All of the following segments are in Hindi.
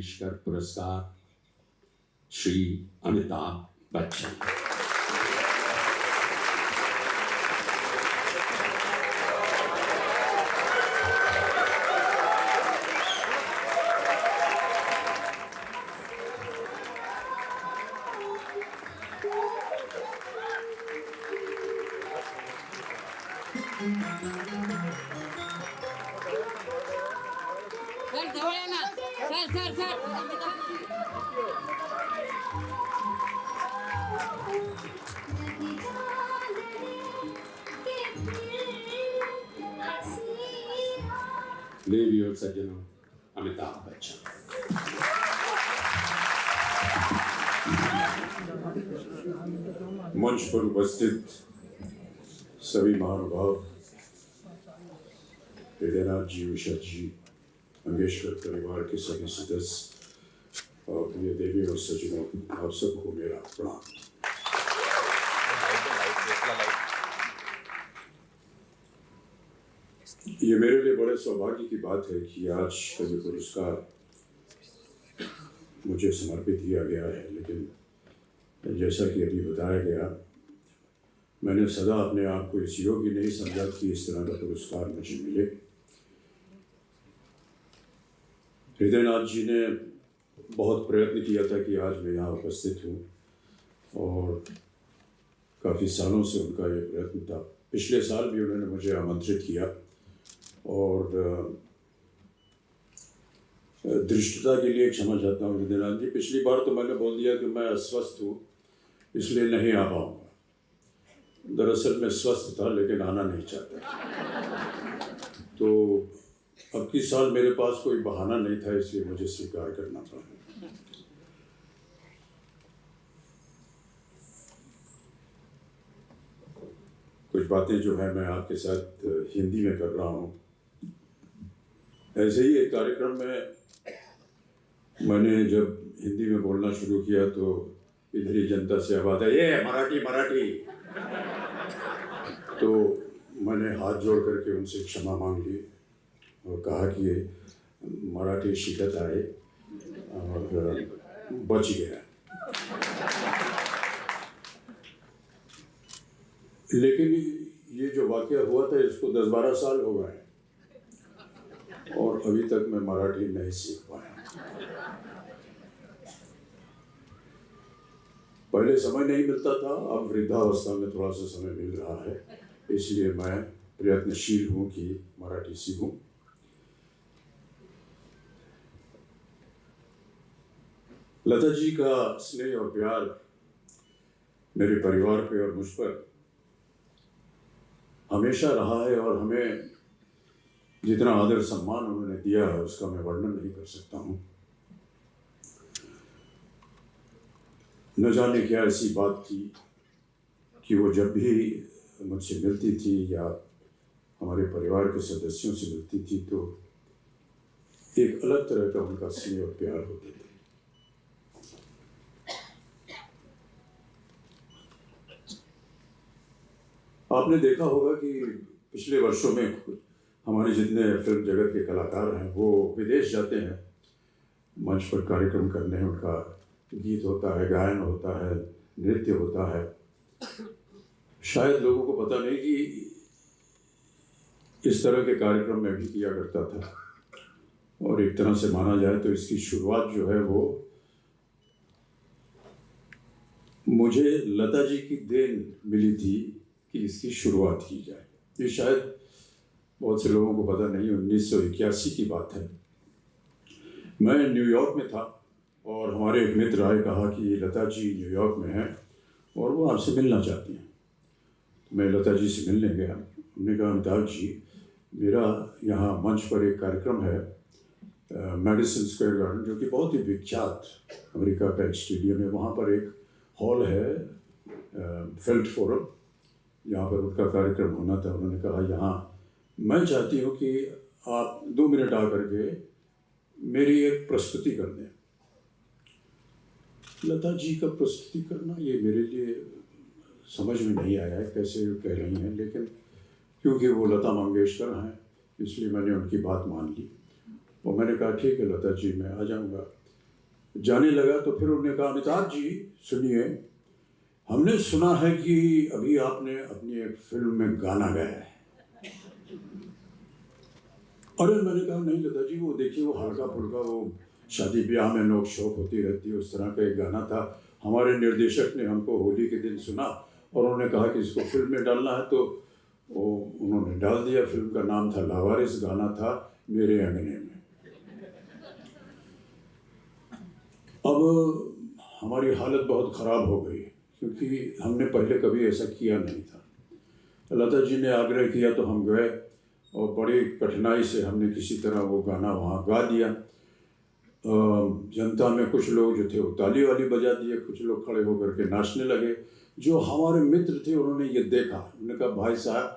मंगेशकर पुरस्कार श्री अमिताभ बच्चन। देवी और सज्जनों, अमिताभ बच्चन। मंच पर उपस्थित सभी महानुभाव, हृदयनाथ जी, उषा जी, मंगेशकर परिवार के सभी सदस्य और प्रिय देवी और सज्जनों, आप सबको मेरा प्रणाम। ये मेरे लिए बड़े सौभाग्य की बात है कि आज का ये पुरस्कार मुझे समर्पित किया गया है, लेकिन जैसा कि अभी बताया गया, मैंने सदा अपने आप को इस योग्य नहीं समझा कि इस तरह का पुरस्कार मुझे मिले। हृदयनाथ जी ने बहुत प्रयत्न किया था कि आज मैं यहाँ उपस्थित हूँ और काफ़ी सालों से उनका ये प्रयत्न था। पिछले साल भी उन्होंने मुझे आमंत्रित किया और दृष्टता के लिए क्षमा चाहता हूँ हृदयनाथ जी। पिछली बार तो मैंने बोल दिया कि मैं अस्वस्थ हूँ इसलिए नहीं आ पाऊँगा। दरअसल मैं स्वस्थ था लेकिन आना नहीं चाहता। तो अब की साल मेरे पास कोई बहाना नहीं था, इसलिए मुझे स्वीकार करना पड़ा। कुछ बातें जो है मैं आपके साथ हिंदी में कर रहा हूँ। ऐसे ही एक कार्यक्रम में मैंने जब हिंदी में बोलना शुरू किया तो इधर ही जनता से आवाज़ आई, ये मराठी मराठी। तो मैंने हाथ जोड़ करके उनसे क्षमा मांग ली और कहा कि मराठी शिकत आए और बच गया। लेकिन ये जो वाकया हुआ था इसको 10-12 साल हो गए और अभी तक मैं मराठी नहीं सीख पाया। पहले समय नहीं मिलता था, अब वृद्धावस्था में थोड़ा सा समय मिल रहा है, इसलिए मैं प्रयत्नशील हूँ कि मराठी सीखूं। लता जी का स्नेह और प्यार मेरे परिवार पे और मुझ पर हमेशा रहा है और हमें जितना आदर सम्मान उन्होंने दिया है उसका मैं वर्णन नहीं कर सकता हूँ। न जाने क्या ऐसी बात थी कि वो जब भी मुझसे मिलती थी या हमारे परिवार के सदस्यों से मिलती थी तो एक अलग तरह का उनका स्नेह और प्यार होते थे। आपने देखा होगा कि पिछले वर्षों में हमारे जितने फिल्म जगत के कलाकार हैं वो विदेश जाते हैं मंच पर कार्यक्रम करने। उनका गीत होता है, गायन होता है, नृत्य होता है। शायद लोगों को पता नहीं कि इस तरह के कार्यक्रम मैं भी किया करता था और एक तरह से माना जाए तो इसकी शुरुआत जो है वो मुझे लता जी की देन मिली थी कि इसकी शुरुआत की जाए। ये शायद बहुत से लोगों को पता नहीं, 1981 की बात है। मैं न्यूयॉर्क में था और हमारे एक मित्र आए, कहा कि लता जी न्यूयॉर्क में हैं और वो आपसे मिलना चाहती हैं। मैं लता जी से मिलने गया। उन्होंने कहा, अमिताभ जी, मेरा यहाँ मंच पर एक कार्यक्रम है मैडिसन स्क्वायर गार्डन, जो कि बहुत ही विख्यात अमेरिका का एक स्टेडियम है। वहाँ पर एक हॉल है फेल्ट फोरम, यहाँ पर उनका कार्यक्रम होना था। उन्होंने कहा, यहाँ मैं चाहती हूँ कि आप 2 मिनट आकर के मेरी एक प्रस्तुति कर दें। लता जी का प्रस्तुति करना ये मेरे लिए समझ में नहीं आया है कैसे कह रही हैं, लेकिन क्योंकि वो लता मंगेशकर हैं इसलिए मैंने उनकी बात मान ली और मैंने कहा ठीक है लता जी, मैं आ जाऊँगा। जाने लगा तो फिर उन्होंने कहा, अमिताभ जी सुनिए, हमने सुना है कि अभी आपने अपनी एक फिल्म में गाना गाया है। अरे मैंने कहा, नहीं लता जी, वो देखिए वो हल्का फुल्का वो शादी ब्याह में नोक शोक होती रहती है, उस तरह का एक गाना था। हमारे निर्देशक ने हमको होली के दिन सुना और उन्होंने कहा कि इसको फिल्म में डालना है, तो वो उन्होंने डाल दिया। फिल्म का नाम था लावारिस, गाना था मेरे अंगने में। अब हमारी हालत बहुत ख़राब हो गई क्योंकि हमने पहले कभी ऐसा किया नहीं था। लता जी ने आग्रह किया तो हम गए और बड़ी कठिनाई से हमने किसी तरह वो गाना वहाँ गा दिया। जनता में कुछ लोग जो थे वो ताली वाली बजा दिए, कुछ लोग खड़े होकर के नाचने लगे। जो हमारे मित्र थे उन्होंने ये देखा, उन्होंने कहा, भाई साहब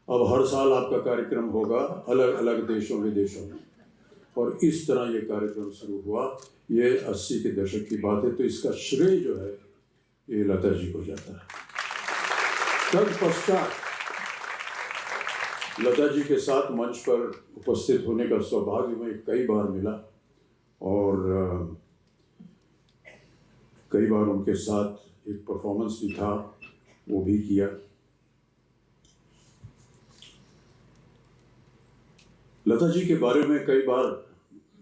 अब हर साल आपका कार्यक्रम होगा अलग अलग देशों विदेशों में, और इस तरह ये कार्यक्रम शुरू हुआ। ये 80 के दशक की बात है, तो इसका श्रेय जो है ये लता जी को जाता है। तत्पश्चात लता जी के साथ मंच पर उपस्थित होने का सौभाग्य मैं कई बार मिला और कई बार उनके साथ एक परफॉर्मेंस भी था, वो भी किया। लता जी के बारे में कई बार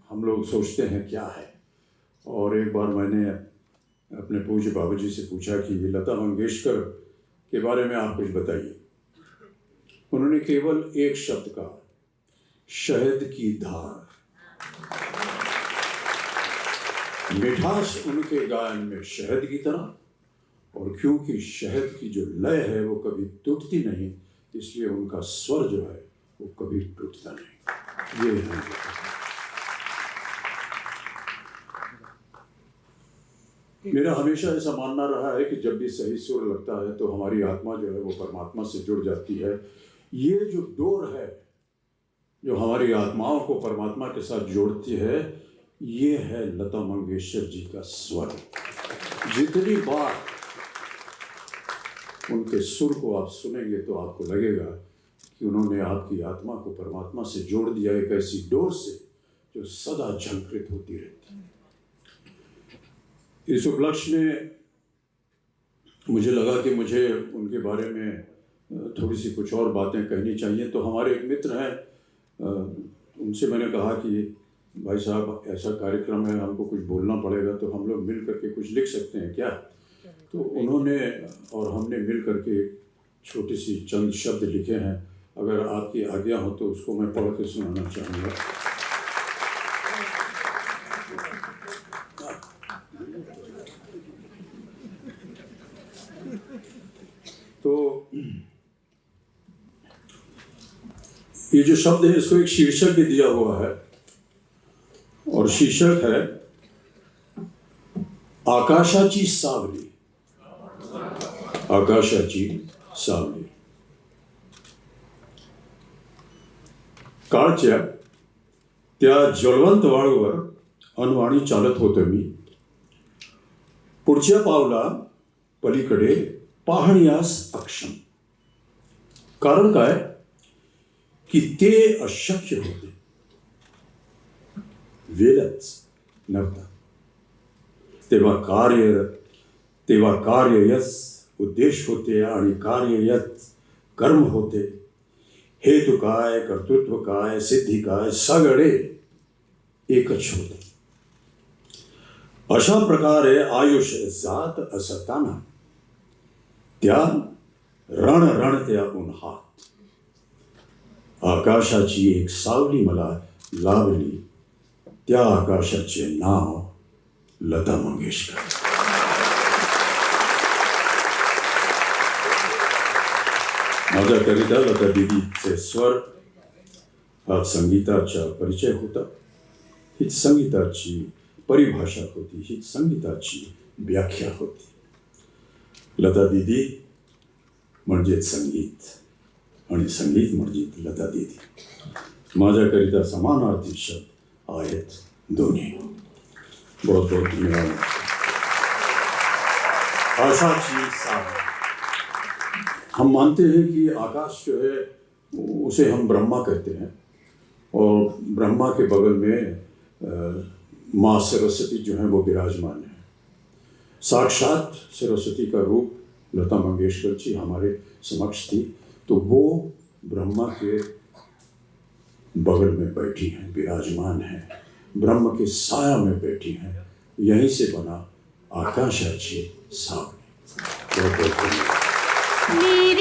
हम लोग सोचते हैं क्या है, और एक बार मैंने अपने पूज्य बाबूजी से पूछा कि लता मंगेशकर के बारे में आप कुछ बताइए। उन्होंने केवल एक शब्द कहा, शहद की धार। मिठास उनके गायन में शहद की तरह, और क्योंकि शहद की जो लय है वो कभी टूटती नहीं, इसलिए उनका स्वर जो है वो कभी टूटता नहीं। ये है मेरा हमेशा ऐसा मानना रहा है कि जब भी सही सुर लगता है तो हमारी आत्मा जो है वो परमात्मा से जुड़ जाती है। ये जो डोर है जो हमारी आत्माओं को परमात्मा के साथ जोड़ती है, ये है लता मंगेशकर जी का स्वर। जितनी बार उनके सुर को आप सुनेंगे तो आपको लगेगा कि उन्होंने आपकी आत्मा को परमात्मा से जोड़ दिया, एक ऐसी डोर से जो सदा झंकृत होती रहती है। इस उपलक्ष्य में मुझे लगा कि मुझे उनके बारे में थोड़ी सी कुछ और बातें कहनी चाहिए। तो हमारे एक मित्र हैं, उनसे मैंने कहा कि भाई साहब ऐसा कार्यक्रम है, हमको कुछ बोलना पड़ेगा, तो हम लोग मिल करके कुछ लिख सकते हैं क्या? तो उन्होंने और हमने मिल करके छोटी सी चंद शब्द लिखे हैं। अगर आपकी आज्ञा हो तो उसको मैं पढ़ के सुनाना चाहूँगा। तो ये जो शब्द है इसको एक शीर्षक भी दिया हुआ है, और शीर्षक है आकाशाची सावली। आकाशाची सावली। काळच्या त्या ज्वलंत वाळूवर अनवाणी चालत होतो मी, पुढच्या पावला पलीकडे पाहण्यास अक्षम। कारण काय की ते अशक्य होते, वेळच नव्हता। तेव्हा कार्यच उद्देश होते आणि कार्यच कर्म होते। हेतु काय, कर्तृत्व काय, सिद्धी काय, सगळे एकच होते। अशा प्रकारे आयुष्य जात असताना त्या रणरणत्या उन्हात आकाशाची एक सावली मला लाभली। त्या आकाशाचे नाव लता मंगेशकर। माझ्याकरिता लता दीदीचे स्वर हा संगीताचा परिचय होता, हीच संगीताची परिभाषा होती, हीच संगीताची व्याख्या होती। लता दीदी म्हणजे संगीत आणि संगीत म्हणजे लता दीदी। माझ्याकरिता समानार्थी शब्द आहेत दोन्ही। बहुत बहुत धन्यवाद। आकाशाची सावली। हम मानते हैं कि आकाश जो है उसे हम ब्रह्मा कहते हैं, और ब्रह्मा के बगल में माँ सरस्वती जो है वो विराजमान है। साक्षात सरस्वती का रूप लता मंगेशकर जी हमारे समक्ष थी, तो वो ब्रह्मा के बगल में बैठी हैं, विराजमान हैं, ब्रह्म के साया में बैठी हैं। यहीं से बना आकाशाची सावली। बहुत बहुत धन्यवाद।